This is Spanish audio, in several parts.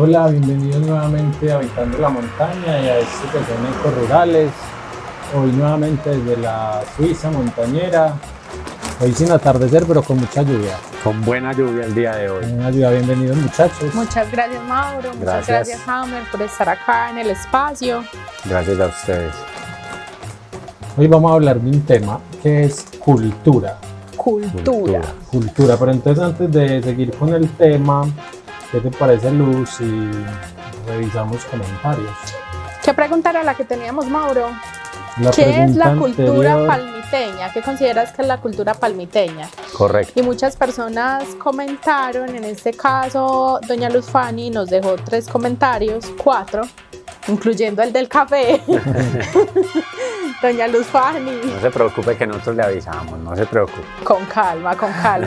Hola, bienvenidos nuevamente a Habitando la Montaña y a este que son Ecos Rurales. Hoy nuevamente desde la Suiza montañera, hoy sin atardecer pero con mucha lluvia. Con buena lluvia el día de hoy. Buena lluvia, bienvenidos muchachos. Muchas gracias Mauro, muchas gracias Hammer por estar acá en el espacio. Gracias a ustedes. Hoy vamos a hablar de un tema que es cultura. Cultura, pero entonces antes de seguir con el tema, ¿qué te parece, Luz, si revisamos comentarios? ¿Qué pregunta era la que teníamos, Mauro? La ¿Qué es la cultura anterior... palmiteña? ¿Qué consideras que es la cultura palmiteña? Correcto. Y muchas personas comentaron, en este caso, doña Luz Fanny nos dejó 3 comentarios, 4, incluyendo el del café. Doña Luz Fanny. No se preocupe que nosotros le avisamos, no se preocupe. Con calma,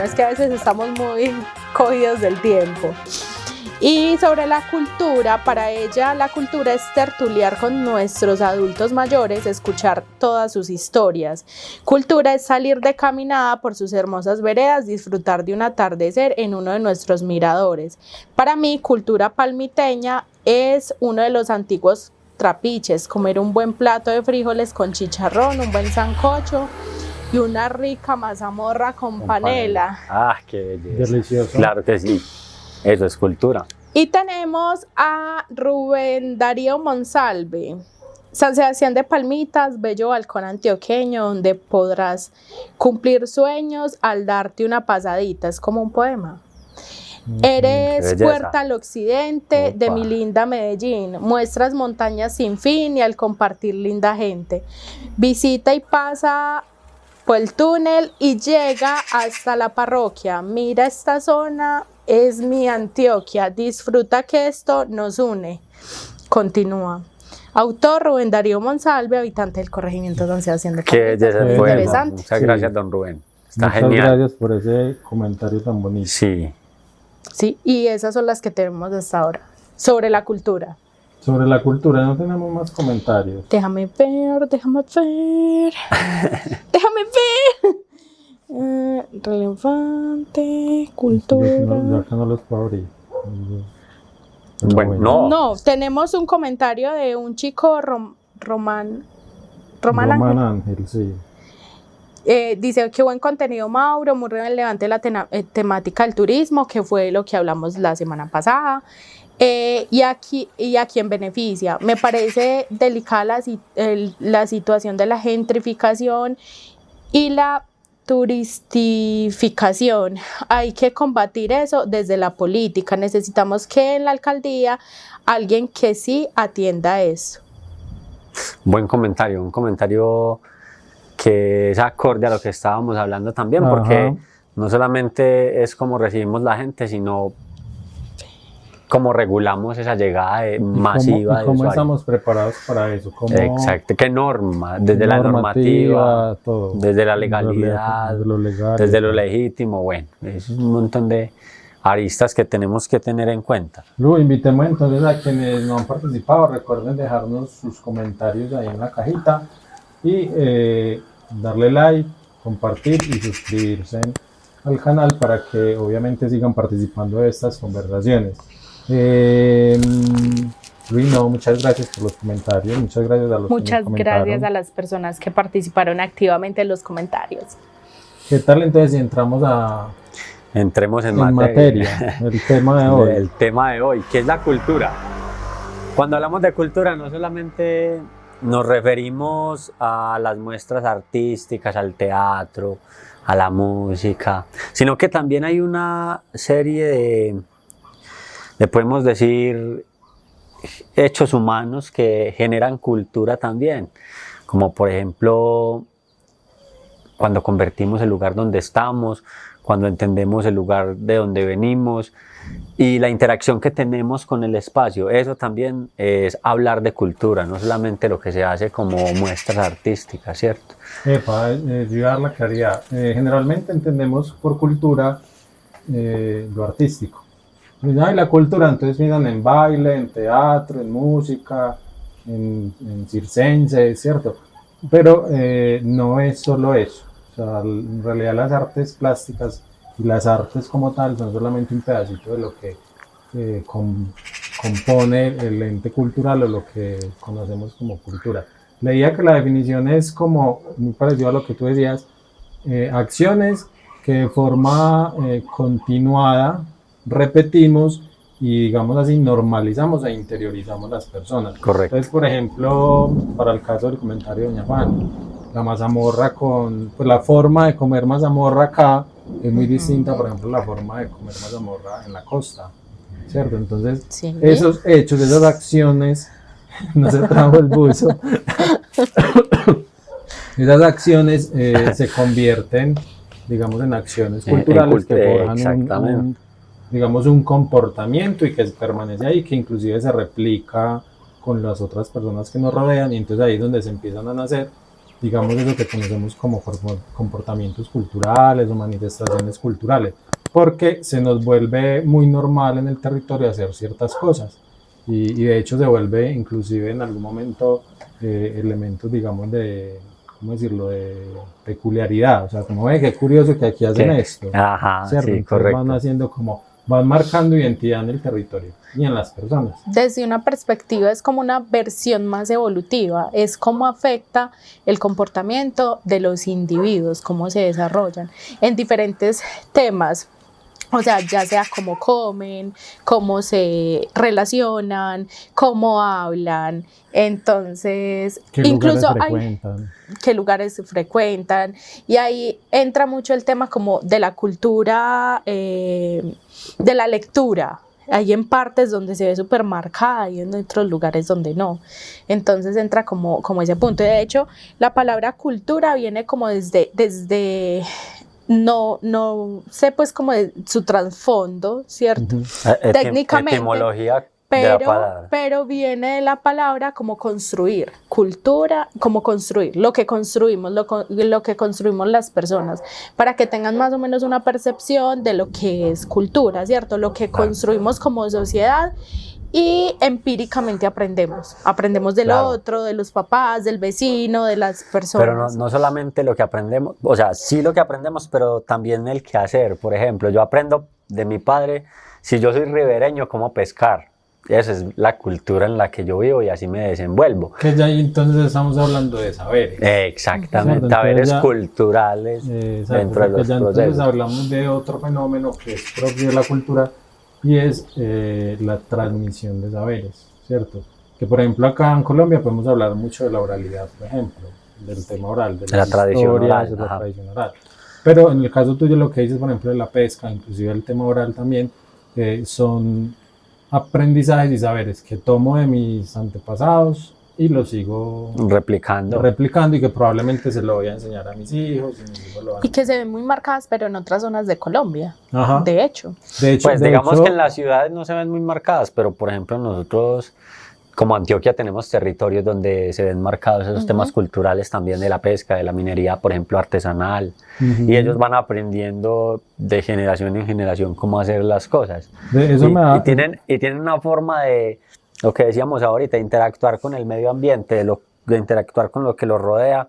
es que a veces estamos muy cogidos del tiempo. Y sobre la cultura, para ella la cultura es tertuliar con nuestros adultos mayores, escuchar todas sus historias. Cultura es salir de caminada por sus hermosas veredas, disfrutar de un atardecer en uno de nuestros miradores. Para mí, cultura palmiteña es uno de los antiguos trapiches, comer un buen plato de frijoles con chicharrón, un buen sancocho y una rica mazamorra con panela. Ah, qué belleza. Delicioso. Claro que sí, eso es cultura. Y tenemos a Rubén Darío Monsalve. San Sebastián de Palmitas, bello balcón antioqueño donde podrás cumplir sueños al darte una pasadita. Es como un poema. Eres puerta al occidente. Opa. De mi linda Medellín, muestras montañas sin fin y al compartir linda gente. Visita y pasa por el túnel y llega hasta la parroquia. Mira esta zona, es mi Antioquia, disfruta que esto nos une. Continúa. Autor Rubén Darío Monsalve, habitante del corregimiento San Sebastián de Palmitas. Qué interesante. Muchas gracias, don Rubén. Está Muchas genial. Gracias por ese comentario tan bonito. Sí. Sí, y esas son las que tenemos hasta ahora. Sobre la cultura. Sobre la cultura no tenemos más comentarios. Déjame ver. Relevante, cultura. Yo acá no los puedo abrir. Bueno, No, tenemos un comentario de un chico Román Ángel, sí. Dice que buen contenido, Mauro, muy relevante la temática del turismo, que fue lo que hablamos la semana pasada. Y a quién beneficia. Me parece delicada la situación de la gentrificación y la turistificación. Hay que combatir eso desde la política. Necesitamos que en la alcaldía alguien que sí atienda eso. buen comentario, un comentario que es acorde a lo que estábamos hablando también, porque no solamente es cómo recibimos la gente, sino cómo regulamos esa llegada masiva de ¿Cómo usuarios. estamos preparados para eso? Exacto, qué norma, desde la normativa, todo, desde la legalidad, desde lo legal, desde lo legítimo, bueno, es un montón de aristas que tenemos que tener en cuenta. Luego invitemos entonces a quienes no han participado, recuerden dejarnos sus comentarios ahí en la cajita y darle like, compartir y suscribirse al canal para que obviamente sigan participando de estas conversaciones. Luis, muchas gracias por los comentarios, muchas gracias a los que Muchas nos comentaron. gracias a las personas que participaron activamente en los comentarios. ¿Qué tal entonces si entramos Entremos en materia? El tema de hoy. El tema de hoy, que es la cultura. Cuando hablamos de cultura no solamente nos referimos a las muestras artísticas, al teatro, a la música, sino que también hay una serie de podemos decir, hechos humanos que generan cultura también, como por ejemplo cuando convertimos el lugar donde estamos, cuando entendemos el lugar de donde venimos y la interacción que tenemos con el espacio. Eso también es hablar de cultura, no solamente lo que se hace como muestras artísticas, ¿cierto? Yo iba a dar la claridad. Generalmente entendemos por cultura lo artístico. Y la cultura, entonces miran en baile, en teatro, en música, en circense, ¿cierto? Pero no es solo eso. O sea, en realidad las artes plásticas y las artes como tal son solamente un pedacito de lo que compone el ente cultural o lo que conocemos como cultura. Leía que la definición es como, muy parecido a lo que tú decías, acciones que de forma continuada repetimos y, digamos así, normalizamos e interiorizamos las personas. Correcto. Entonces, por ejemplo, para el caso del comentario de doña Juan, la mazamorra pues la forma de comer mazamorra acá es muy distinta, por ejemplo, la forma de comer mazamorra en la costa, ¿cierto? Entonces, sí, esos hechos, esas acciones, no se trajo el buzo, esas acciones se convierten, digamos, en acciones culturales que forjan digamos, un comportamiento y que permanece ahí, que inclusive se replica con las otras personas que nos rodean, y entonces ahí es donde se empiezan a nacer, digamos, eso que conocemos como comportamientos culturales o manifestaciones culturales, porque se nos vuelve muy normal en el territorio hacer ciertas cosas, y de hecho se vuelve inclusive en algún momento elementos, digamos, de, ¿cómo decirlo?, de peculiaridad, o sea, como, qué curioso que aquí hacen esto, ajá, ¿cierto? Sí, entonces correcto. van haciendo como, van marcando identidad en el territorio y en las personas. Desde una perspectiva es como una versión más evolutiva, es cómo afecta el comportamiento de los individuos, cómo se desarrollan en diferentes temas. O sea, ya sea cómo comen, cómo se relacionan, cómo hablan. Entonces, incluso qué lugares frecuentan. Y ahí entra mucho el tema como de la cultura, de la lectura. Hay en partes donde se ve súper marcada y en otros lugares donde no. Entonces entra como ese punto. De hecho, la palabra cultura viene como desde no sé pues como de su trasfondo, ¿cierto? Técnicamente, etimología de la palabra. Pero viene de la palabra como construir, cultura, como construir, lo que construimos, lo que construimos las personas, para que tengan más o menos una percepción de lo que es cultura, ¿cierto? Lo que construimos como sociedad. Y empíricamente aprendemos del otro, de los papás, del vecino, de las personas. Pero no solamente lo que aprendemos, o sea, sí lo que aprendemos, pero también el qué hacer. Por ejemplo, yo aprendo de mi padre, si yo soy ribereño, cómo pescar. Esa es la cultura en la que yo vivo y así me desenvuelvo. Que ya entonces estamos hablando de saberes. Exactamente, saberes culturales dentro de los procesos. Entonces hablamos de otro fenómeno que es propio de la cultura, y es la transmisión de saberes, ¿cierto? Que por ejemplo acá en Colombia podemos hablar mucho de la oralidad, por ejemplo, del tema oral, de la tradición oral, de la tradición oral. Pero en el caso tuyo lo que dices, por ejemplo, de la pesca, inclusive el tema oral también, son aprendizajes y saberes que tomo de mis antepasados y los sigo replicando y que probablemente se lo voy a enseñar a mis hijos y que se ven muy marcadas pero en otras zonas de Colombia. Ajá. de hecho pues digamos que en las ciudades no se ven muy marcadas, pero por ejemplo nosotros como Antioquia tenemos territorios donde se ven marcados esos temas culturales también, de la pesca, de la minería, por ejemplo, artesanal, y ellos van aprendiendo de generación en generación cómo hacer las cosas. Y tienen una forma de, lo que decíamos ahorita, interactuar con el medio ambiente, de interactuar con lo que los rodea,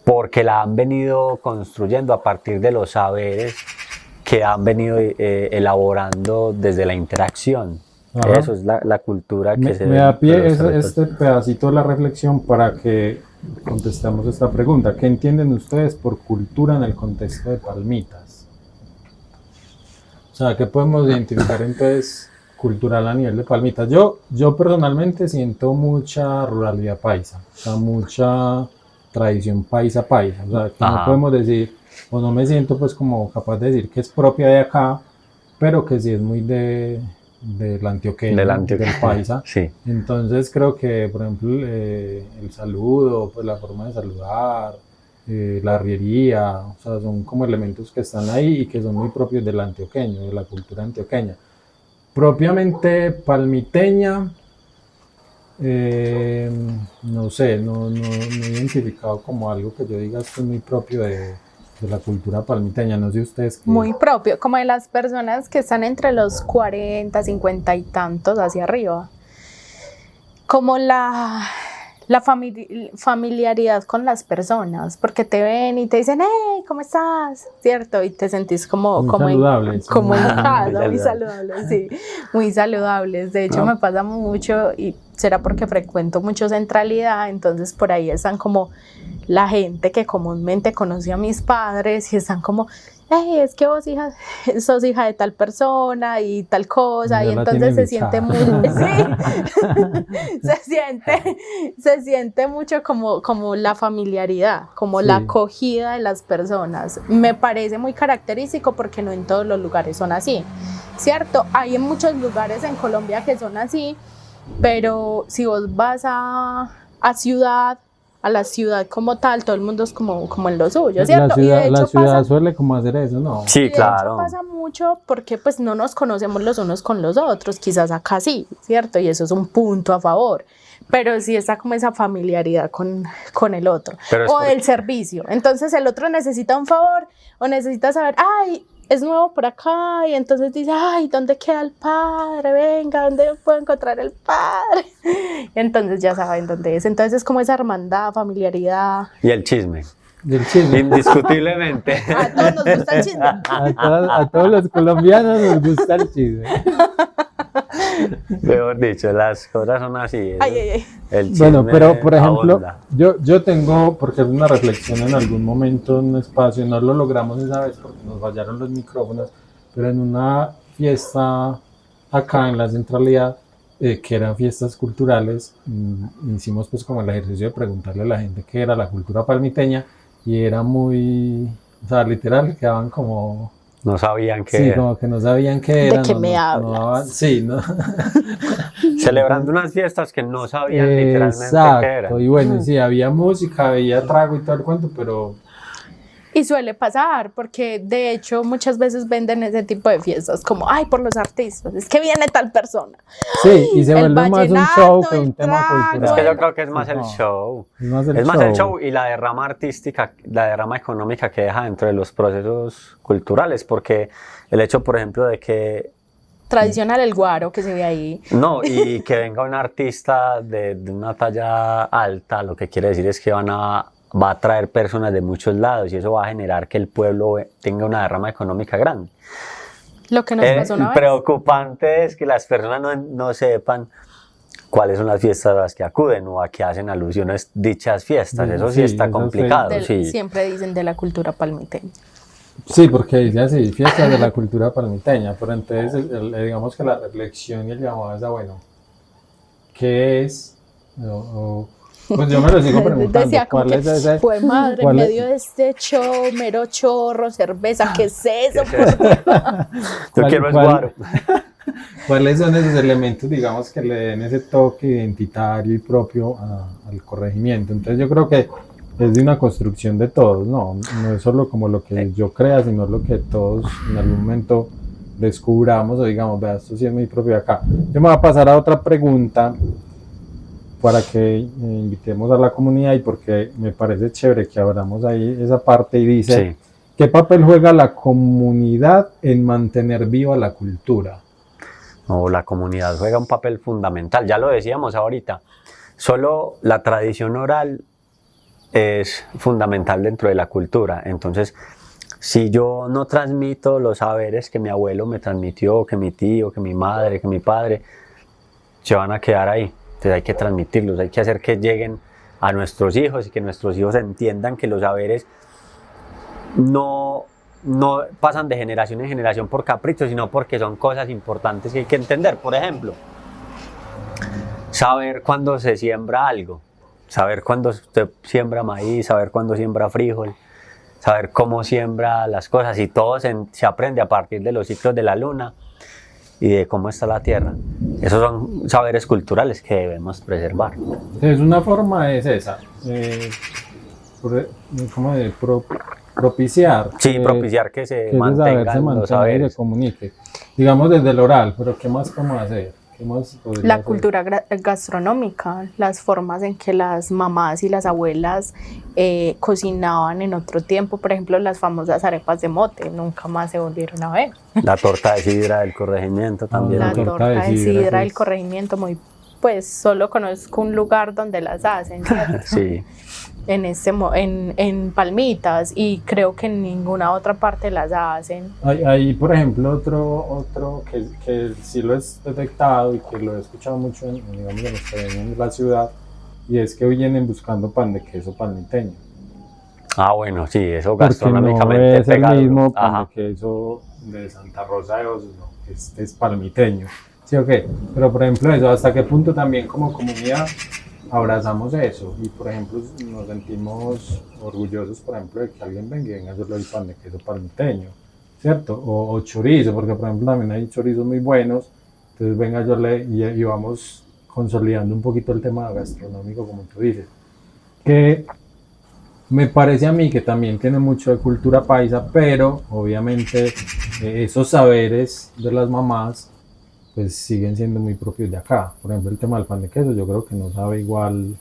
porque la han venido construyendo a partir de los saberes que han venido elaborando desde la interacción. Ajá. Eso es la cultura que se... Me da pie este pedacito de la reflexión para que contestemos esta pregunta. ¿Qué entienden ustedes por cultura en el contexto de Palmitas? O sea, ¿qué podemos identificar entonces cultural a nivel de Palmitas? Yo personalmente siento mucha ruralidad paisa, o sea, mucha tradición paisa. O sea, que no podemos decir, o no me siento pues como capaz de decir que es propia de acá, pero que sí es muy del antioqueño, del paisa. Sí. Entonces creo que, por ejemplo, el saludo, pues la forma de saludar, la arriería, o sea, son como elementos que están ahí y que son muy propios del antioqueño, de la cultura antioqueña. Propiamente palmiteña, no sé, no he identificado como algo que yo diga esto es muy propio de la cultura palmiteña, no sé ustedes qué. Muy propio, como de las personas que están entre los 40, 50 y tantos hacia arriba. Como la familiaridad con las personas, porque te ven y te dicen, hey, ¿cómo estás? ¿Cierto? Y te sentís como, Muy como, saludables. como en casa, Muy muy saludables, sí, muy saludables. De hecho, me pasa mucho, y será porque frecuento mucho Centralidad, entonces por ahí están como la gente que comúnmente conoce a mis padres y están como, hey, es que vos sos hija de tal persona y tal cosa, Ya y la entonces se tienen siente muy, sí, se siente mucho como la familiaridad, como la Sí. acogida de las personas. Me parece muy característico porque no en todos los lugares son así, ¿cierto? Hay en muchos lugares en Colombia que son así, pero si vos vas a ciudad, a la ciudad como tal, todo el mundo es como en lo suyo, ¿cierto? La ciudad suele como hacer eso, ¿no? Sí, Y de claro. hecho pasa mucho porque pues no nos conocemos los unos con los otros, quizás acá sí, ¿cierto? Y eso es un punto a favor, pero sí está como esa familiaridad con el otro, Pero es o porque- del servicio. Entonces el otro necesita un favor o necesita saber, ay, es nuevo por acá, y entonces dice, ay, ¿dónde queda el padre? Venga, ¿dónde puedo encontrar el padre? Y entonces ya saben dónde es. Entonces es como esa hermandad, familiaridad. Y el chisme. Del chisme. Indiscutiblemente. A todos nos gusta el chisme. A todos los colombianos nos gusta el chisme. Mejor dicho, las cosas son así. Ay, ay, ay. El chisme Bueno, pero por ejemplo, abunda. yo tengo, porque es una reflexión en algún momento, en un espacio, no lo logramos esa vez porque nos fallaron los micrófonos, pero en una fiesta acá en la centralidad, que eran fiestas culturales, hicimos pues como el ejercicio de preguntarle a la gente qué era la cultura palmiteña y era muy, o sea, literal, quedaban como... No sabían que Sí, era. como que no sabían qué ¿De era. qué no, me no hablas? daban- sí, no. Celebrando unas fiestas que no sabían literalmente qué Exacto, eran. y bueno, sí, había música, había trago y todo el cuento, pero Y suele pasar, porque de hecho muchas veces venden ese tipo de fiestas como, ay, por los artistas, es que viene tal persona. sí, y se El vuelve más un vallenato, show que el un tema trago, cultural. Es que yo Bueno, creo que es más el no, show. Es más el Es show. más el show y la derrama artística, la derrama económica que deja dentro de los procesos culturales, porque el hecho, por ejemplo, de que tradicional el guaro que se ve ahí. no, y que venga un artista de una talla alta, lo que quiere decir es que va a traer personas de muchos lados y eso va a generar que el pueblo tenga una derrama económica grande. Lo que nos pasó una vez. Preocupante es que las personas no sepan cuáles son las fiestas a las que acuden o a qué hacen alusiones dichas fiestas. Eso sí Sí, está eso complicado. Sí. Siempre dicen de la cultura palmiteña. Sí, porque dice así, fiestas de la cultura palmiteña, pero entonces digamos que la reflexión y el llamado es a, bueno, ¿qué es? Pues yo me lo sigo preguntando, Decía como ¿cuál que, es ese? fue madre, en cuál es- medio de este show, mero chorro, cerveza, ¿qué es eso? ¿Qué es eso? Yo quiero es guaro. ¿Cuáles son esos elementos, digamos, que le den ese toque identitario y propio al corregimiento? Entonces yo creo que es de una construcción de todos, no es solo como lo que yo crea, sino lo que todos en algún momento descubramos o digamos, vea, esto sí es muy propio de acá. Yo me voy a pasar a otra pregunta para que invitemos a la comunidad y porque me parece chévere que abramos ahí esa parte y dice, Sí. ¿qué papel juega la comunidad en mantener viva la cultura? No, la comunidad juega un papel fundamental, ya lo decíamos ahorita. Solo la tradición oral es fundamental dentro de la cultura. Entonces, si yo no transmito los saberes que mi abuelo me transmitió, que mi tío, que mi madre, que mi padre, se van a quedar ahí. Entonces hay que transmitirlos, hay que hacer que lleguen a nuestros hijos y que nuestros hijos entiendan que los saberes no pasan de generación en generación por capricho, sino porque son cosas importantes que hay que entender. Por ejemplo, saber cuándo se siembra algo, saber cuándo se siembra maíz, saber cuándo siembra frijol, saber cómo siembra las cosas, y todo se aprende a partir de los ciclos de la luna y de cómo está la tierra. Esos son saberes culturales que debemos preservar. Entonces una forma es esa, ¿cómo propiciar. Sí, propiciar que se que ese saber se mantengan los mantenga y saberes. se comunique. Digamos desde el oral, pero ¿qué más podemos hacer? ¿Qué más podría La hacer? cultura gastronómica, las formas en que las mamás y las abuelas cocinaban en otro tiempo, por ejemplo, las famosas arepas de mote, nunca más se volvieron a ver. La torta de sidra del corregimiento también. La torta torta de de sidra, sidra, sí. el corregimiento, pues solo conozco un lugar donde las hacen, ¿cierto? Sí. En Palmitas, y creo que en ninguna otra parte las hacen. Hay, por ejemplo, otro que sí lo he detectado y que lo he escuchado mucho digamos, en los que vienen de la ciudad, y es que vienen buscando pan de queso palmiteño. Ah, bueno, sí, eso Porque gastronómicamente no es el pega duro. mismo pan Ajá. de queso de Santa Rosa de Osos, no, este es palmiteño. Sí, ok, pero por ejemplo eso, ¿hasta qué punto también como comunidad abrazamos eso? Y por ejemplo nos sentimos orgullosos, por ejemplo, de que alguien venga y venga a hacerle el pan de queso palmiteño, ¿cierto? O chorizo, porque por ejemplo también hay chorizos muy buenos, entonces venga y vamos consolidando un poquito el tema gastronómico, como tú dices, que me parece a mí que también tiene mucho de cultura paisa, pero obviamente esos saberes de las mamás pues siguen siendo muy propios de acá. Por ejemplo, el tema del pan de queso, yo creo que no sabe igual.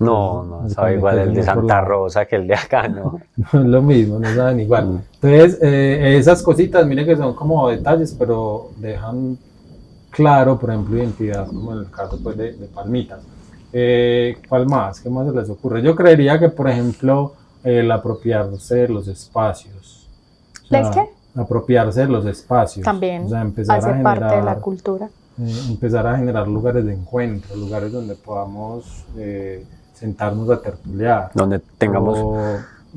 No, el no pan sabe de igual queso el de en otro Santa lado. Rosa que el de acá, ¿no? No es lo mismo, no saben igual. Entonces, esas cositas, miren que son como detalles, pero dejan claro, por ejemplo, identidad, como en el caso pues, de Palmitas. ¿Cuál más? ¿Qué más se les ocurre? Yo creería que, por ejemplo, el apropiarse de los espacios. O sea, ¿El qué? apropiarse de los espacios. También O sea, empezar hace a parte de la generar, cultura. empezar a generar lugares de encuentro, lugares donde podamos sentarnos a tertuliar. Donde tengamos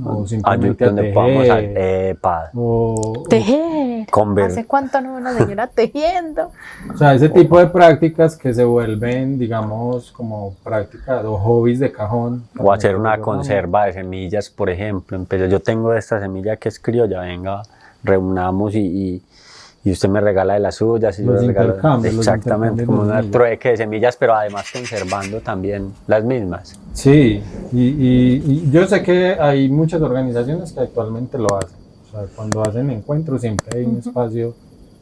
o simplemente a donde tejer, podamos o Tejer. Conver- ¿Hace cuánto no veo una señora tejiendo? o sea, ese tipo de prácticas que se vuelven, digamos, como prácticas o hobbies de cajón. o hacer una Yo, conserva de semillas, por ejemplo. Yo tengo esta semilla que es criolla, venga, reunamos y usted me regala de las suyas y yo Los le regalo. intercambios, los Exactamente, intercambios como de un semillas. trueque de semillas, pero además conservando también las mismas. Sí, y yo sé que hay muchas organizaciones que actualmente lo hacen. O sea, cuando hacen encuentros siempre hay un espacio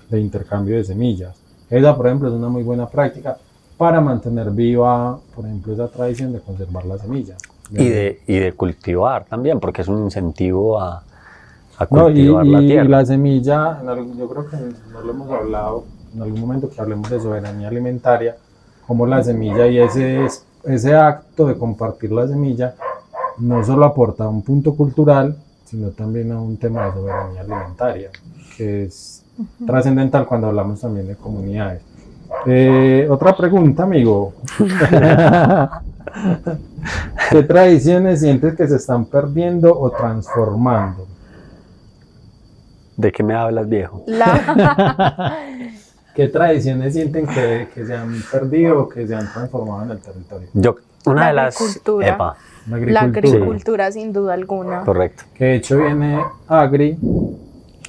de intercambio de semillas. Esa, por ejemplo, es una muy buena práctica para mantener viva, por ejemplo, esa tradición de conservar la semilla. Y de cultivar también, porque es un incentivo a No, cultivar la tierra. y la semilla, yo creo que no lo hemos hablado en algún momento que hablemos de soberanía alimentaria, como la semilla y ese acto de compartir la semilla no solo aporta a un punto cultural, sino también a un tema de soberanía alimentaria, que es trascendental cuando hablamos también de comunidades. Otra pregunta, amigo. ¿Qué tradiciones sientes que se están perdiendo o transformando? ¿De qué me hablas, viejo? ¿Qué tradiciones sienten que se han perdido o que se han transformado en el territorio? Una La de las... agricultura. Epa, La agricultura, sin duda alguna. correcto. Que de hecho viene agri,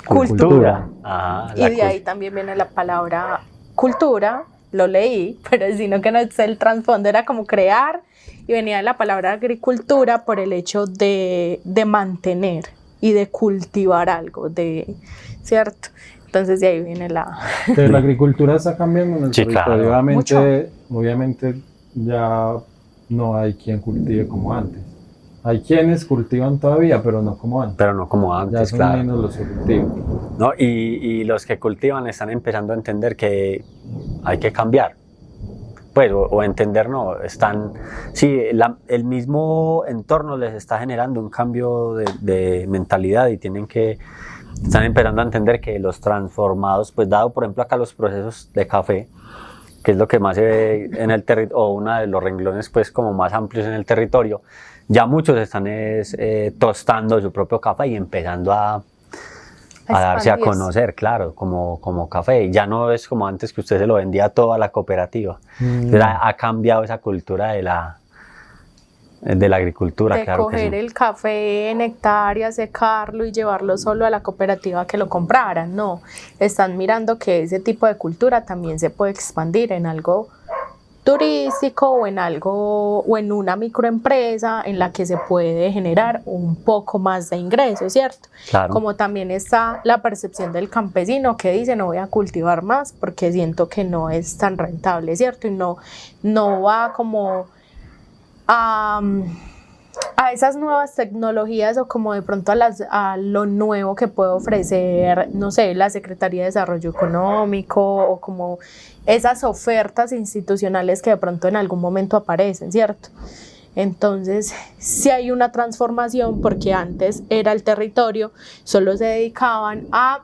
Cultura. Ajá, Y de ahí también viene la palabra cultura, lo leí, pero sino que no es el trasfondo, era como crear, y venía la palabra agricultura por el hecho de mantener y de cultivar algo, ¿cierto? Entonces de ahí viene que la agricultura está cambiando en el Sí, territorio. claro. Obviamente ya no hay quien cultive como antes. Hay quienes cultivan todavía, pero no como antes. Pero no como Ya antes, son claro. menos los que cultivan. ¿No? Y los que cultivan están empezando a entender que hay que cambiar. Pues, o entender, no, el mismo entorno les está generando un cambio de mentalidad y están empezando a entender que los transformados, pues dado por ejemplo acá los procesos de café, que es lo que más se ve en el territorio, o uno de los renglones pues como más amplios en el territorio, ya muchos están tostando su propio café y empezando a darse a conocer, claro, como café. Ya no es como antes que usted se lo vendía todo a la cooperativa. Entonces ha cambiado esa cultura de la agricultura, de claro que coger sí. el café en hectáreas, secarlo y llevarlo solo a la cooperativa que lo compraran. No, están mirando que ese tipo de cultura también se puede expandir en algo turístico o en algo o en una microempresa en la que se puede generar un poco más de ingresos, ¿cierto? Claro. Como también está la percepción del campesino que dice no voy a cultivar más porque siento que no es tan rentable, ¿cierto? Y no va como a esas nuevas tecnologías o como de pronto a lo nuevo que puede ofrecer, no sé, la Secretaría de Desarrollo Económico o como esas ofertas institucionales que de pronto en algún momento aparecen, ¿cierto? Entonces, sí hay una transformación porque antes era el territorio, solo se dedicaban a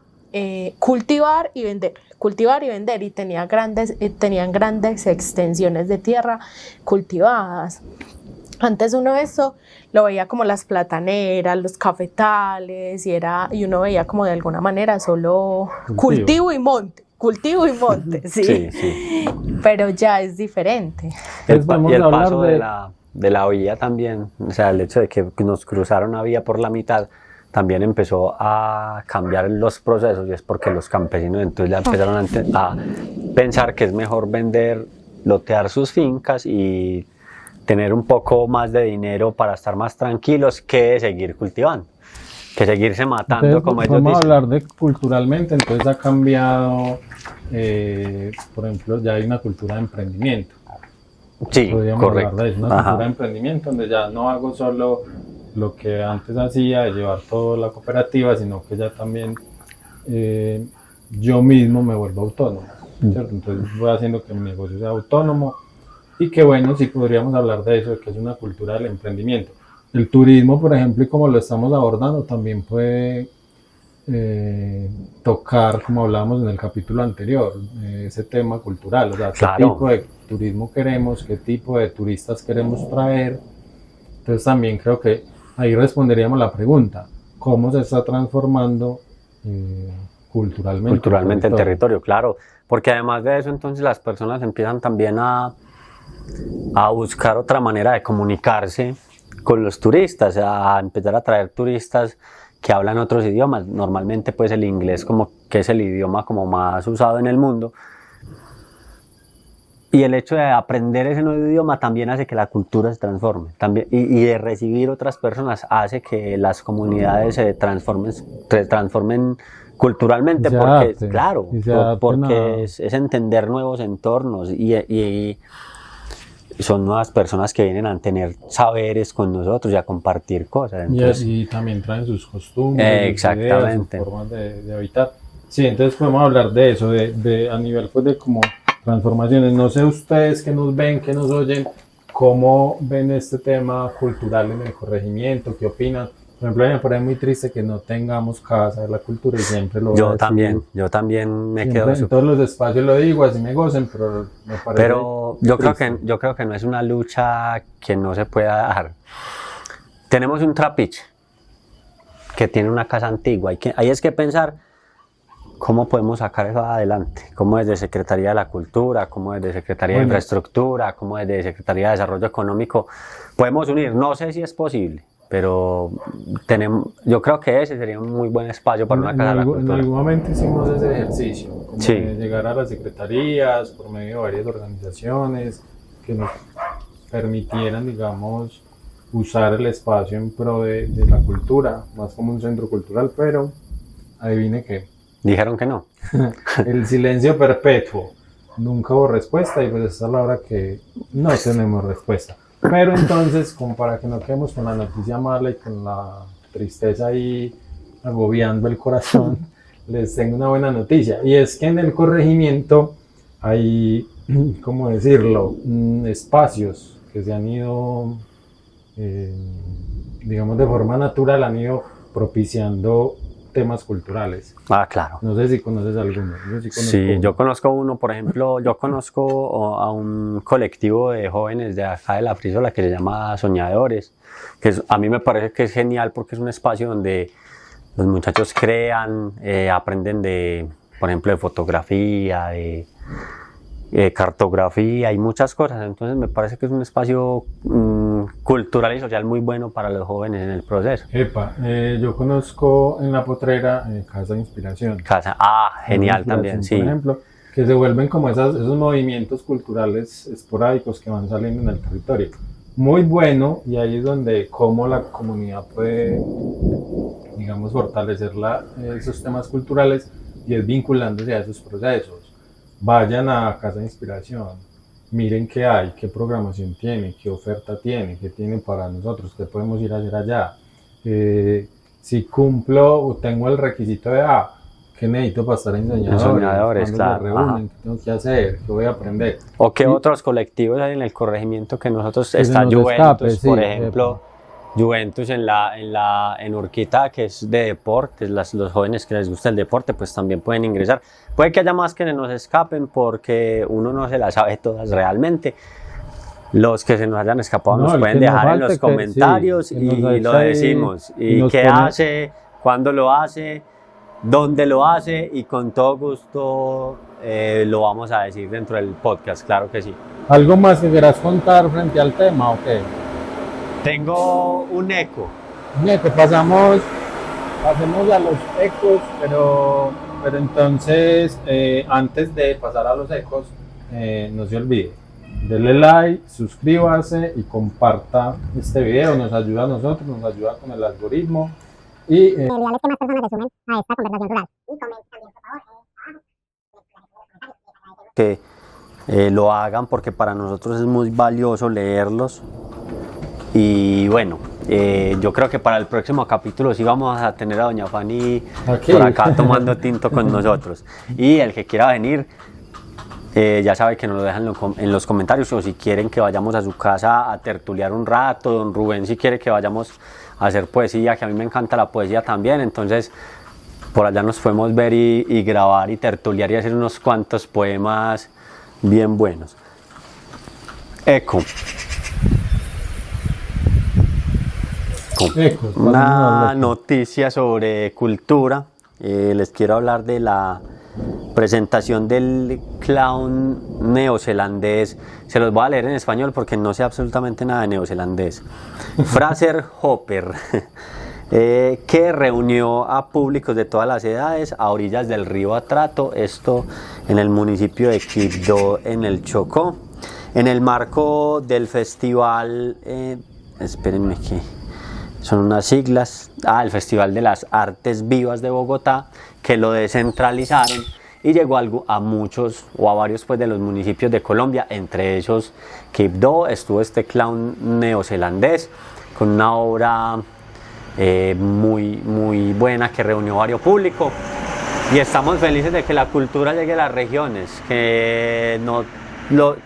cultivar y vender y tenían grandes extensiones de tierra cultivadas. Antes uno eso lo veía como las plataneras, los cafetales y uno veía como de alguna manera solo cultivo y monte, sí. Sí. Pero ya es diferente. Y el paso de la vía también, o sea, el hecho de que nos cruzaron una vía por la mitad, también empezó a cambiar los procesos y es porque los campesinos entonces ya empezaron a pensar que es mejor lotear sus fincas y tener un poco más de dinero para estar más tranquilos que seguir cultivando, que seguirse matando. Entonces, como ellos vamos a dicen. hablar de culturalmente, entonces ha cambiado, por ejemplo, ya hay una cultura de emprendimiento. Sí, Podríamos correcto. hablar de eso, una cultura de emprendimiento donde ya no hago solo lo que antes hacía de llevar toda la cooperativa, sino que ya también yo mismo me vuelvo autónomo, ¿cierto? Entonces voy haciendo que mi negocio sea autónomo y que bueno, sí podríamos hablar de eso, de que es una cultura del emprendimiento. El turismo, por ejemplo, y como lo estamos abordando, también puede tocar, como hablábamos en el capítulo anterior, ese tema cultural, o sea, Claro. qué tipo de turismo queremos, qué tipo de turistas queremos traer. Entonces también creo que ahí responderíamos la pregunta, ¿cómo se está transformando culturalmente el territorio? Claro, porque además de eso entonces las personas empiezan también a buscar otra manera de comunicarse con los turistas, a empezar a traer turistas que hablan otros idiomas. Normalmente pues el inglés como que es el idioma como más usado en el mundo, y el hecho de aprender ese nuevo idioma también hace que la cultura se transforme también, y de recibir otras personas hace que las comunidades se transformen culturalmente, porque claro, porque es entender nuevos entornos y son nuevas personas que vienen a tener saberes con nosotros y a compartir cosas. Entonces, y también traen sus costumbres, exactamente, sus formas de habitar. Sí, entonces podemos hablar de eso, a nivel pues de como transformaciones. No sé ustedes que nos ven, que nos oyen, cómo ven este tema cultural en el corregimiento, qué opinan. Por ejemplo, a mí me parece muy triste que no tengamos casa de la cultura y siempre lo voy a decir. Yo también me quedo en todos los espacios lo digo, así me gocen, pero me parece yo creo que no es una lucha que no se pueda dar. Tenemos un trapiche que tiene una casa antigua, hay es que pensar cómo podemos sacar eso adelante, cómo desde Secretaría de la Cultura, cómo desde Secretaría de Infraestructura, cómo desde Secretaría de Desarrollo Económico podemos unir. No sé si es posible, pero yo creo que ese sería un muy buen espacio para una casa de la cultura. En algún momento hicimos ese ejercicio, como de llegar a las secretarías por medio de varias organizaciones que nos permitieran, digamos, usar el espacio en pro de la cultura, más como un centro cultural, pero adivine qué. Dijeron que no. El silencio perpetuo. Nunca hubo respuesta y pues esta es la hora que no tenemos respuesta. Pero entonces, como para que no quedemos con la noticia mala y con la tristeza ahí agobiando el corazón, les tengo una buena noticia. Y es que en el corregimiento hay, ¿cómo decirlo?, espacios que se han ido, digamos de forma natural, han ido propiciando temas culturales. Ah, claro. No sé si conoces alguno. Yo conozco uno, por ejemplo, yo conozco a un colectivo de jóvenes de acá de La Frísola que se llama Soñadores, que a mí me parece que es genial porque es un espacio donde los muchachos crean, aprenden por ejemplo, de fotografía, de cartografía y muchas cosas. Entonces me parece que es un espacio cultural y social muy bueno para los jóvenes en el proceso. Yo conozco en La Potrera Casa de Inspiración. Genial también, sí. Por ejemplo, que se vuelven como esos movimientos culturales esporádicos que van saliendo en el territorio. Muy bueno, y ahí es donde cómo la comunidad puede, digamos, fortalecer esos temas culturales y es vinculándose a esos procesos. Vayan a Casa de Inspiración, miren qué hay, qué programación tiene, qué oferta tiene, qué tiene para nosotros, qué podemos ir a hacer allá. Si cumplo o tengo el requisito de ¿qué necesito para estar en Soñadores, claro. Reúnen, ¿qué tengo que hacer? ¿Qué voy a aprender? O qué otros colectivos hay en el corregimiento que nosotros, que está nos Juventus, escape, sí, por ejemplo, Juventus en Urquita, que es de deportes, los jóvenes que les gusta el deporte, pues también pueden ingresar. Puede que haya más que nos escapen porque uno no se las sabe todas realmente. Los que se nos hayan escapado nos pueden dejar en los comentarios y lo decimos. Y qué hace, cuándo lo hace, dónde lo hace, y con todo gusto lo vamos a decir dentro del podcast, claro que sí. ¿Algo más que quieras contar frente al tema o qué? Tengo un eco. Pasamos a los ecos, pero entonces antes de pasar a los ecos, no se olvide, denle like, suscríbase y comparta este video, nos ayuda a nosotros, nos ayuda con el algoritmo y que más personas se sumen a esta conversación rural. Y comenten también, por favor, que lo hagan porque para nosotros es muy valioso leerlos. Y bueno, yo creo que para el próximo capítulo sí vamos a tener a doña Fanny por acá tomando tinto con nosotros. Y el que quiera venir, ya sabe que nos lo dejan en los comentarios, o si quieren que vayamos a su casa a tertuliar un rato. Don Rubén si quiere que vayamos a hacer poesía, que a mí me encanta la poesía también, entonces por allá nos podemos ver y grabar y tertuliar y hacer unos cuantos poemas bien buenos. Eco. Una noticia sobre cultura. Les quiero hablar de la presentación del clown neozelandés. Se los voy a leer en español porque no sé absolutamente nada de neozelandés. Fraser Hopper, que reunió a públicos de todas las edades a orillas del río Atrato, esto en el municipio de Quibdó, en el Chocó, en el marco del festival, espérenme que son unas siglas, el Festival de las Artes Vivas de Bogotá, que lo descentralizaron y llegó a muchos o a varios pues de los municipios de Colombia, entre ellos Quibdó. Estuvo este clown neozelandés con una obra muy buena que reunió varios público, y estamos felices de que la cultura llegue a las regiones, que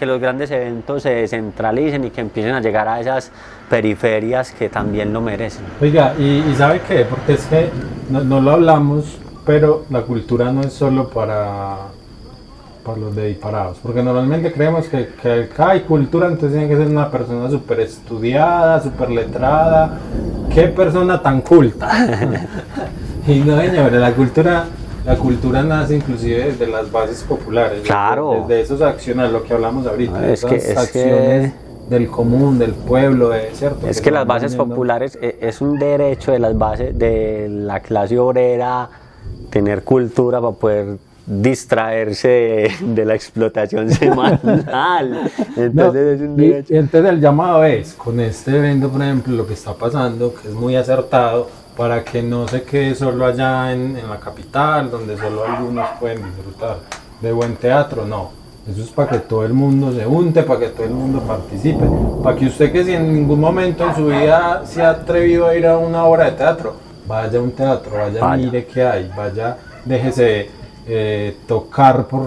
los grandes eventos se descentralicen y que empiecen a llegar a esas periferias que también lo merecen. Oiga, ¿y sabe qué? Porque es que no lo hablamos, pero la cultura no es solo para los dedisparados, porque normalmente creemos que hay cultura, entonces tiene que ser una persona súper estudiada, súper letrada. ¡Qué persona tan culta! Y no, señores, la cultura nace inclusive desde las bases populares, claro, desde esos acciones, lo que hablamos ahorita, es acciones del común, del pueblo, ¿cierto? Es que las bases populares es un derecho de las bases de la clase obrera, tener cultura para poder distraerse de la explotación semanal. Entonces es un derecho. Y entonces el llamado es, con este evento, por ejemplo, lo que está pasando, que es muy acertado, para que no se quede solo allá en la capital, donde solo algunos pueden disfrutar de buen teatro, no. Eso es para que todo el mundo se unte, para que todo el mundo participe, para que usted, que si en ningún momento en su vida se ha atrevido a ir a una obra de teatro, vaya a un teatro, vaya. Mire qué hay, vaya, déjese tocar por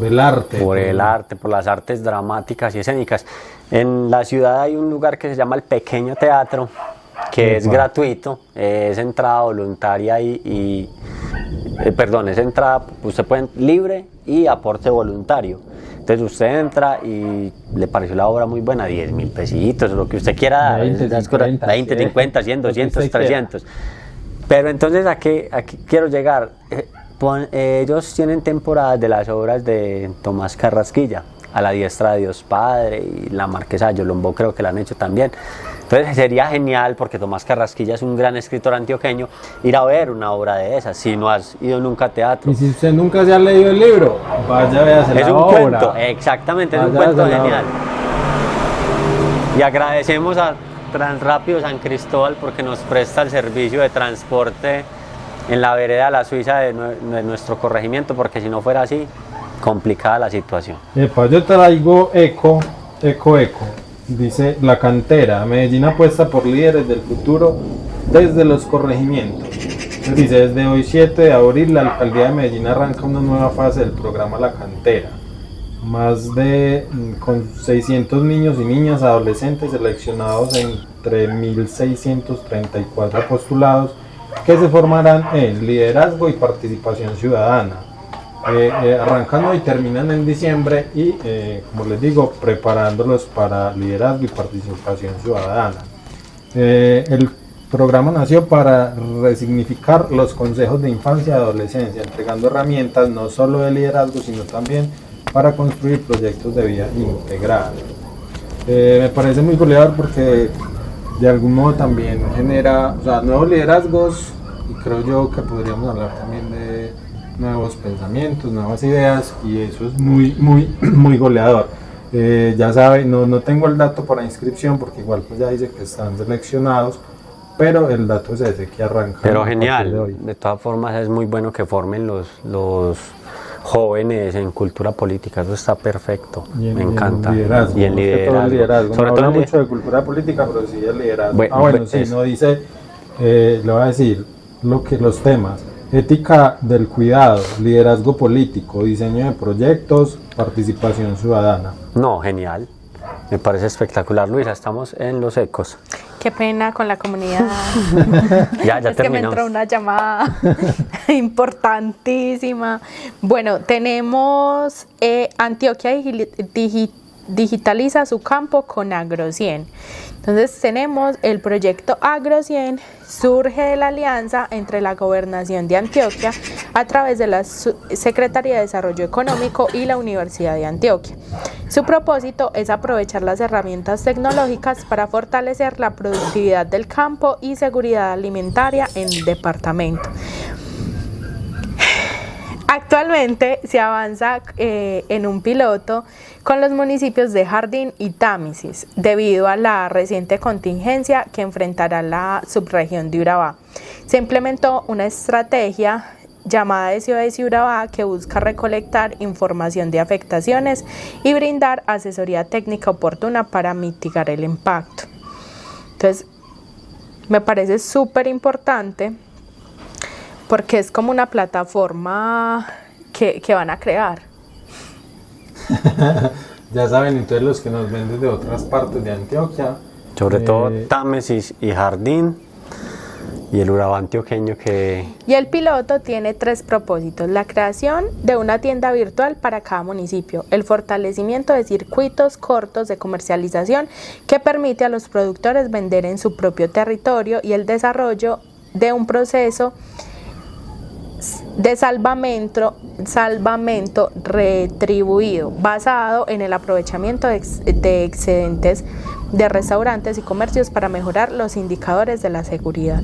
el arte. Por las artes dramáticas y escénicas. En la ciudad hay un lugar que se llama el Pequeño Teatro, que es gratuito, es entrada voluntaria es entrada, usted puede libre y aporte voluntario. Entonces usted entra y le pareció la obra muy buena, 10.000 pesitos, lo que usted quiera dar, 20, 50, 100, 200, 300. Pero entonces aquí quiero llegar. Ellos tienen temporadas de las obras de Tomás Carrasquilla, A la diestra de Dios Padre y La Marquesa de Yolombó, creo que la han hecho también. Entonces sería genial, porque Tomás Carrasquilla es un gran escritor antioqueño, ir a ver una obra de esas, si no has ido nunca a teatro. Y si usted nunca se ha leído el libro, vaya a véase Es la un obra. cuento, exactamente, es un Vaya a cuento ver la genial. Y agradecemos a Transrápido San Cristóbal porque nos presta el servicio de transporte en la vereda La Suiza de nuestro corregimiento, porque si no fuera así, complicada la situación. Epa, yo traigo eco. Dice La Cantera. Medellín apuesta por líderes del futuro desde los corregimientos. Dice, desde hoy 7 de abril la alcaldía de Medellín arranca una nueva fase del programa La Cantera. Más de con 600 niños y niñas adolescentes seleccionados entre 1.634 postulados que se formarán en liderazgo y participación ciudadana. Arrancan hoy, terminan en diciembre y, como les digo, preparándolos para liderazgo y participación ciudadana. El programa nació para resignificar los consejos de infancia y adolescencia, entregando herramientas no solo de liderazgo, sino también para construir proyectos de vida integral. Me parece muy goleador porque de algún modo también genera, o sea, nuevos liderazgos, y creo yo que podríamos hablar también de nuevos pensamientos, nuevas ideas, y eso es muy goleador. Ya saben, no tengo el dato para inscripción porque igual pues ya dice que están seleccionados, pero el dato es ese, que arranca. Pero genial, de todas formas es muy bueno que formen los jóvenes en cultura política, eso está perfecto, me encanta. Y en liderazgo. Sobre todo mucho de cultura política, pero sí el liderazgo. Sí, no dice, le voy a decir los temas: ética del cuidado, liderazgo político, diseño de proyectos, participación ciudadana. No, genial, me parece espectacular. Luisa, estamos en Los Ecos. Qué pena con la comunidad. ya es terminamos. que me entró una llamada importantísima. Bueno, tenemos Antioquia digitaliza su campo con Agro100. Entonces tenemos el proyecto Agro100, surge de la alianza entre la Gobernación de Antioquia a través de la Secretaría de Desarrollo Económico y la Universidad de Antioquia. Su propósito es aprovechar las herramientas tecnológicas para fortalecer la productividad del campo y seguridad alimentaria en el departamento. Actualmente se avanza en un piloto con los municipios de Jardín y Támesis, debido a la reciente contingencia que enfrentará la subregión de Urabá. Se implementó una estrategia llamada SOS Urabá que busca recolectar información de afectaciones y brindar asesoría técnica oportuna para mitigar el impacto. Entonces, me parece súper importante porque es como una plataforma que van a crear. Ya saben, entonces los que nos ven desde otras partes de Antioquia, sobre todo Támesis y Jardín, y el Urabá antioqueño que... Y el piloto tiene 3 propósitos: la creación de una tienda virtual para cada municipio, el fortalecimiento de circuitos cortos de comercialización que permite a los productores vender en su propio territorio, y el desarrollo de un proceso de salvamento retribuido basado en el aprovechamiento de excedentes de restaurantes y comercios para mejorar los indicadores de la seguridad.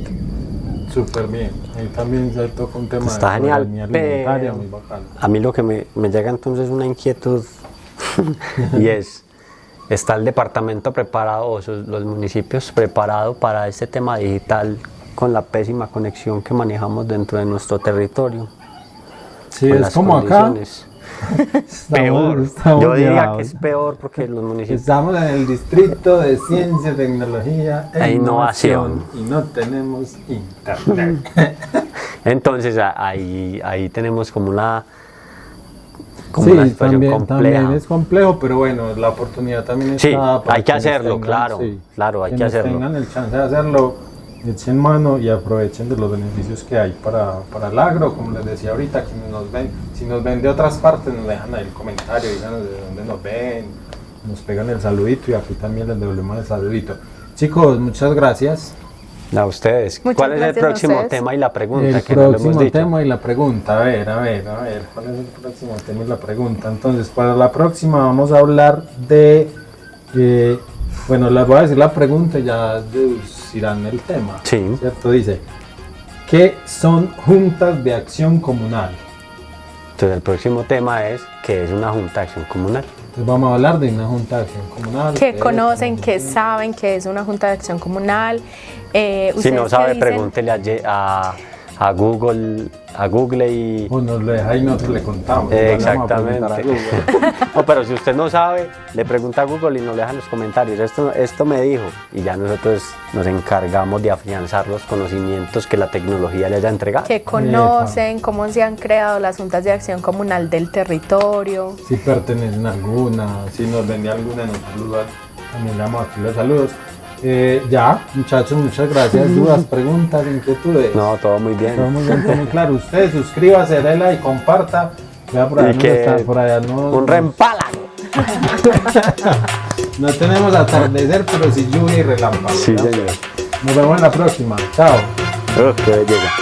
Súper bien, ahí también se toca un tema está de genial, alimentaria muy bacano. A mí lo que me llega entonces una inquietud y ¿está el departamento preparado, o los municipios preparados para este tema digital con la pésima conexión que manejamos dentro de nuestro territorio? Sí, es como acá. Peor. Yo diría que es peor porque los municipios... Estamos en el distrito de Ciencia, Tecnología e Innovación y no tenemos internet. Entonces ahí tenemos como una situación compleja. También es complejo, pero bueno, la oportunidad también está. Sí, hay que hacerlo, claro, hay que hacerlo. Tengan el chance de hacerlo, echen mano y aprovechen de los beneficios que hay para el agro. Como les decía ahorita, quienes nos ven, si nos ven de otras partes, nos dejan ahí el comentario, díganos de dónde nos ven, nos pegan el saludito y aquí también les devolvemos el saludito. Chicos, muchas gracias. A ustedes. Muchas ¿Cuál es el próximo tema y la pregunta? El próximo tema y la pregunta, a ver, ¿cuál es el próximo tema y la pregunta? Entonces, para la próxima vamos a hablar de Bueno, les voy a decir la pregunta y ya deducirán el tema. Sí. ¿Cierto? Dice, ¿qué son juntas de acción comunal? Entonces el próximo tema es ¿qué es una junta de acción comunal? Entonces vamos a hablar de una junta de acción comunal. Que conocen, que saben que es una junta de acción comunal. Si ¿Ustedes no qué sabe, dicen? pregúntele a Google y... O nos lo deja y nosotros le contamos. Exactamente. Vamos a preguntar a Google. No, pero si usted no sabe, le pregunta a Google y nos lo deja en los comentarios. Esto me dijo. Y ya nosotros nos encargamos de afianzar los conocimientos que la tecnología le haya entregado. Que conocen, cómo se han creado las juntas de acción comunal del territorio. Si pertenecen a alguna, si nos ven de alguna, nos saludan. También le damos aquí los saludos. Ya, muchachos, muchas gracias. Dudas, preguntas, inquietudes. No, todo muy bien. Todo muy bien, todo muy claro. Usted suscríbase, dé like, comparta. Vea por allá, Y que por allá no, un reempálago. no tenemos atardecer, pero sí lluvia y relámpago. Sí, ¿no? señor. Nos vemos en la próxima. Chao. Qué belleza.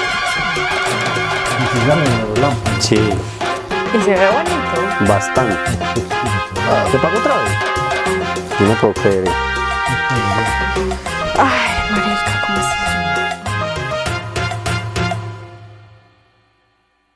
Y síganme en el relámpago. Sí, Y se ve bonito. bastante. ¿Te pago otra vez? Yo no puedo creer. Ay, marica, ¿cómo así?